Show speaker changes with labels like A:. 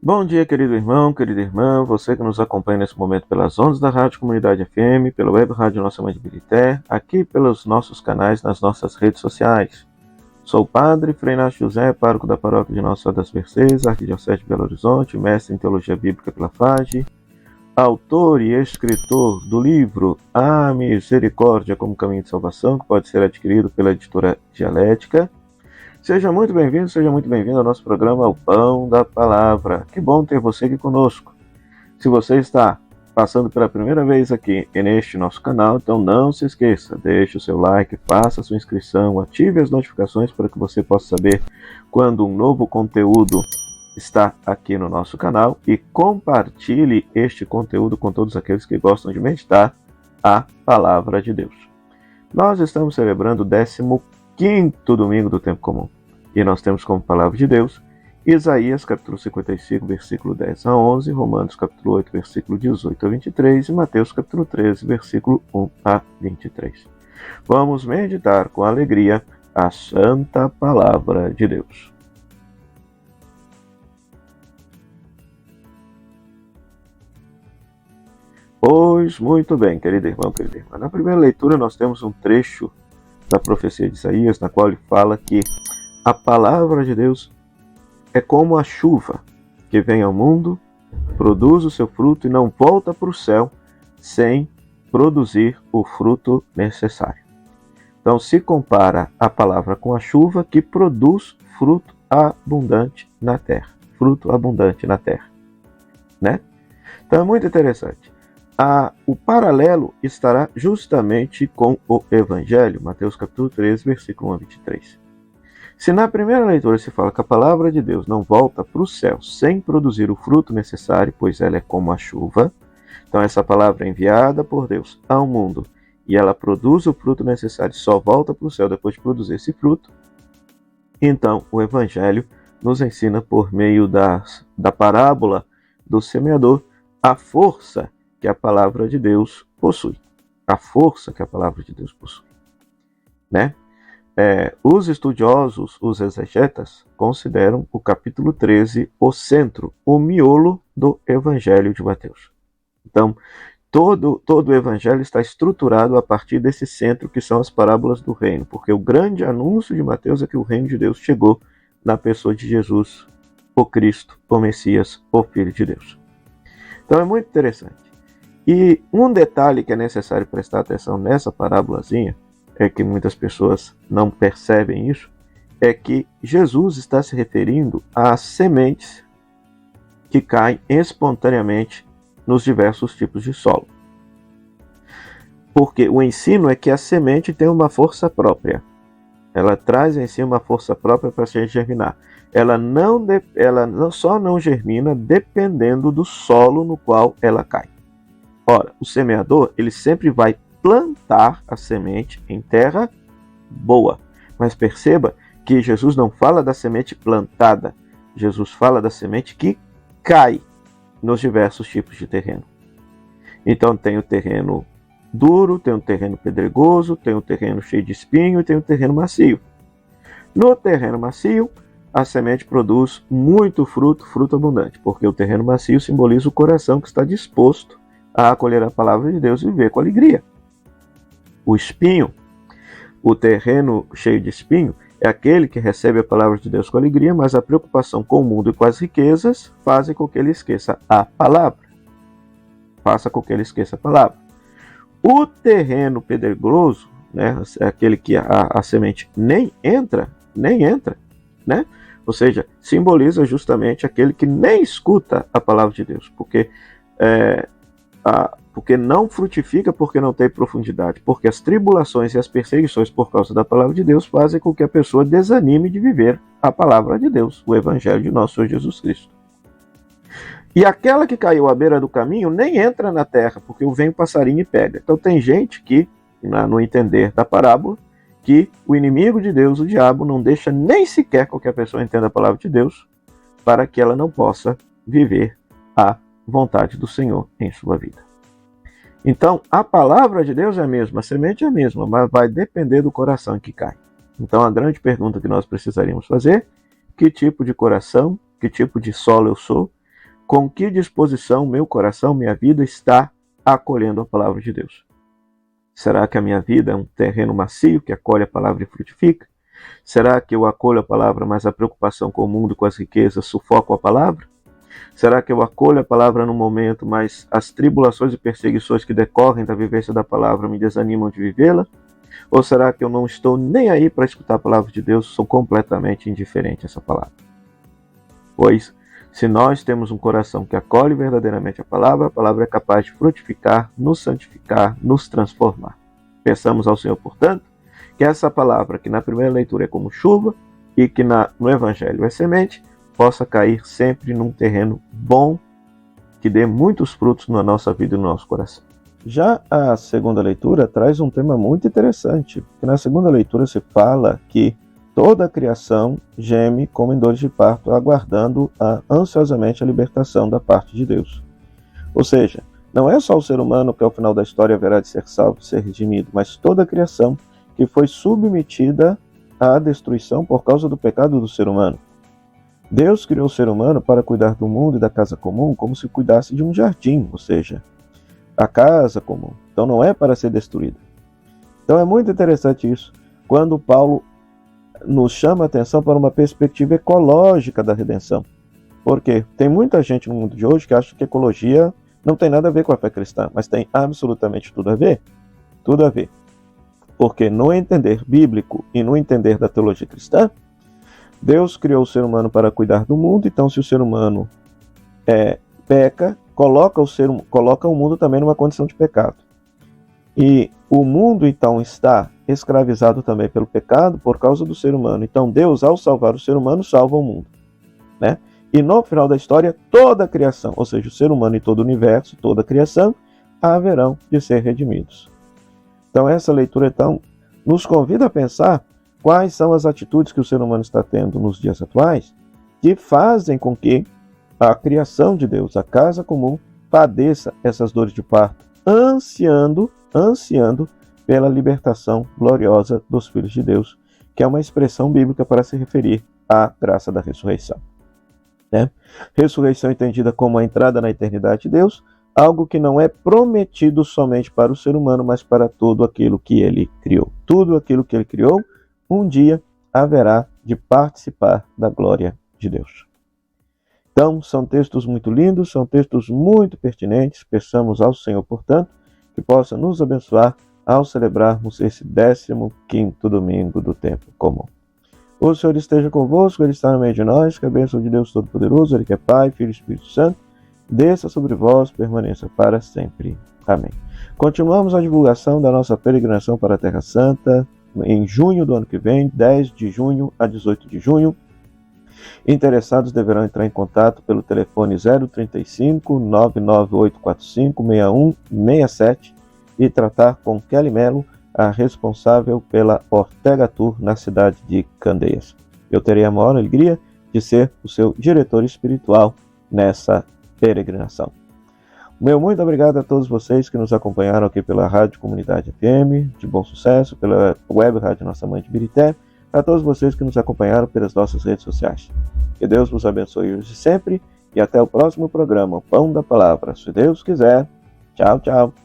A: Bom dia, querido irmão, querida irmã, você que nos acompanha nesse momento pelas ondas da Rádio Comunidade FM, pela web Rádio Nossa Mãe de Birité, aqui pelos nossos canais nas nossas redes sociais. Sou o padre Frei Inácio José, pároco da paróquia de Nossa Senhora das Mercês, Arquidiocese de Belo Horizonte, mestre em Teologia Bíblica pela FAGE, autor e escritor do livro A Misericórdia como Caminho de Salvação, que pode ser adquirido pela editora Dialética. Seja muito bem-vindo ao nosso programa O Pão da Palavra. Que bom ter você aqui conosco. Se você está passando pela primeira vez aqui neste nosso canal, então não se esqueça, deixe o seu like, faça a sua inscrição, ative as notificações para que você possa saber quando um novo conteúdo está aqui no nosso canal e compartilhe este conteúdo com todos aqueles que gostam de meditar a Palavra de Deus. Nós estamos celebrando o 15º domingo do tempo comum. E nós temos como palavra de Deus Isaías capítulo 55, versículo 10 a 11, Romanos capítulo 8, versículo 18 a 23 e Mateus capítulo 13, versículo 1 a 23. Vamos meditar com alegria a santa palavra de Deus. Pois muito bem, querido irmão, querida irmã. Na primeira leitura nós temos um trecho da profecia de Isaías, na qual ele fala que a palavra de Deus é como a chuva que vem ao mundo, produz o seu fruto e não volta para o céu sem produzir o fruto necessário. Então se compara a palavra com a chuva que produz fruto abundante na terra. Fruto abundante na terra. Né? Então é muito interessante. O paralelo estará justamente com o Evangelho, Mateus capítulo 13, versículo 1 a 23. Se na primeira leitura se fala que a palavra de Deus não volta para o céu sem produzir o fruto necessário, pois ela é como a chuva, então essa palavra é enviada por Deus ao mundo e ela produz o fruto necessário e só volta para o céu depois de produzir esse fruto, então o Evangelho nos ensina por meio da parábola do semeador a força que a palavra de Deus possui. A força que a palavra de Deus possui. Né? Os estudiosos, os exegetas, consideram o capítulo 13 o centro, o miolo do Evangelho de Mateus. Então, todo o Evangelho está estruturado a partir desse centro que são as parábolas do reino, porque o grande anúncio de Mateus é que o reino de Deus chegou na pessoa de Jesus, o Cristo, o Messias, o Filho de Deus. Então é muito interessante. E um detalhe que é necessário prestar atenção nessa parábolazinha, é que muitas pessoas não percebem isso, é que Jesus está se referindo às sementes que caem espontaneamente nos diversos tipos de solo. Porque o ensino é que a semente tem uma força própria. Ela traz em si uma força própria para se germinar. Ela só não germina dependendo do solo no qual ela cai. Ora, o semeador, ele sempre vai plantar a semente em terra boa. Mas perceba que Jesus não fala da semente plantada. Jesus fala da semente que cai nos diversos tipos de terreno. Então tem o terreno duro, tem o terreno pedregoso, tem o terreno cheio de espinho e tem o terreno macio. No terreno macio, a semente produz muito fruto abundante, porque o terreno macio simboliza o coração que está disposto a acolher a palavra de Deus e viver com alegria. O espinho, o terreno cheio de espinho, é aquele que recebe a palavra de Deus com alegria, mas a preocupação com o mundo e com as riquezas faz com que ele esqueça a palavra. Faça com que ele esqueça a palavra. O terreno pedregoso, né, é aquele que a semente nem entra, né? Ou seja, simboliza justamente aquele que nem escuta a palavra de Deus, porque não frutifica, porque não tem profundidade, porque as tribulações e as perseguições por causa da palavra de Deus fazem com que a pessoa desanime de viver a palavra de Deus, o Evangelho de nosso Senhor Jesus Cristo. E aquela que caiu à beira do caminho nem entra na terra, porque vem o passarinho e pega. Então tem gente que, no entender da parábola, que o inimigo de Deus, o diabo, não deixa nem sequer com que a pessoa entenda a palavra de Deus, para que ela não possa viver a vontade do Senhor em sua vida. Então, a palavra de Deus é a mesma, a semente é a mesma, mas vai depender do coração que cai. Então, a grande pergunta que nós precisaríamos fazer: que tipo de coração, que tipo de solo eu sou, Com que disposição meu coração, minha vida está acolhendo a palavra de Deus? Será que a minha vida é um terreno macio que acolhe a palavra e frutifica? Será que eu acolho a palavra, mas a preocupação com o mundo e com as riquezas sufoca a palavra? Será que eu acolho a palavra no momento, mas as tribulações e perseguições que decorrem da vivência da palavra me desanimam de vivê-la? Ou será que eu não estou nem aí para escutar a palavra de Deus, sou completamente indiferente a essa palavra? Pois, se nós temos um coração que acolhe verdadeiramente a palavra é capaz de frutificar, nos santificar, nos transformar. Peçamos ao Senhor, portanto, que essa palavra, que na primeira leitura é como chuva, e que no Evangelho é semente, possa cair sempre num terreno bom, que dê muitos frutos na nossa vida e no nosso coração. Já a segunda leitura traz um tema muito interessante, porque na segunda leitura se fala que toda a criação geme como em dores de parto, aguardando ansiosamente a libertação da parte de Deus. Ou seja, não é só o ser humano que ao final da história haverá de ser salvo, de ser redimido, mas toda a criação que foi submetida à destruição por causa do pecado do ser humano. Deus criou o ser humano para cuidar do mundo e da casa comum como se cuidasse de um jardim, ou seja, a casa comum. Então não é para ser destruída. Então é muito interessante isso, quando Paulo nos chama a atenção para uma perspectiva ecológica da redenção. Porque tem muita gente no mundo de hoje que acha que ecologia não tem nada a ver com a fé cristã, mas tem absolutamente tudo a ver. Tudo a ver. Porque no entender bíblico e no entender da teologia cristã, Deus criou o ser humano para cuidar do mundo, então se o ser humano peca, coloca o mundo também numa condição de pecado. E o mundo então está escravizado também pelo pecado por causa do ser humano. Então Deus, ao salvar o ser humano, salva o mundo, né? E no final da história, toda a criação, ou seja, o ser humano e todo o universo, toda a criação, haverão de ser redimidos. Então essa leitura então nos convida a pensar quais são as atitudes que o ser humano está tendo nos dias atuais que fazem com que a criação de Deus, a casa comum, padeça essas dores de parto, ansiando pela libertação gloriosa dos filhos de Deus, que é uma expressão bíblica para se referir à graça da ressurreição. Né? Ressurreição entendida como a entrada na eternidade de Deus, algo que não é prometido somente para o ser humano, mas para tudo aquilo que ele criou. Tudo aquilo que ele criou, um dia haverá de participar da glória de Deus. Então, são textos muito lindos, são textos muito pertinentes. Peçamos ao Senhor, portanto, que possa nos abençoar ao celebrarmos esse 15º domingo do tempo comum. O Senhor esteja convosco, Ele está no meio de nós, que a bênção de Deus Todo-Poderoso, Ele que é Pai, Filho e Espírito Santo, desça sobre vós, permaneça para sempre. Amém. Continuamos a divulgação da nossa peregrinação para a Terra Santa, em junho do ano que vem, 10 de junho a 18 de junho. Interessados deverão entrar em contato pelo telefone 035 99845 6167 e tratar com Kelly Melo, a responsável pela Ortega Tour na cidade de Candeias. Eu terei a maior alegria de ser o seu diretor espiritual nessa peregrinação. Meu muito obrigado a todos vocês que nos acompanharam aqui pela Rádio Comunidade FM de Bom Sucesso, pela Web Rádio Nossa Mãe de Birité, a todos vocês que nos acompanharam pelas nossas redes sociais. Que Deus vos abençoe hoje e sempre, e até o próximo programa, Pão da Palavra. Se Deus quiser. Tchau, tchau.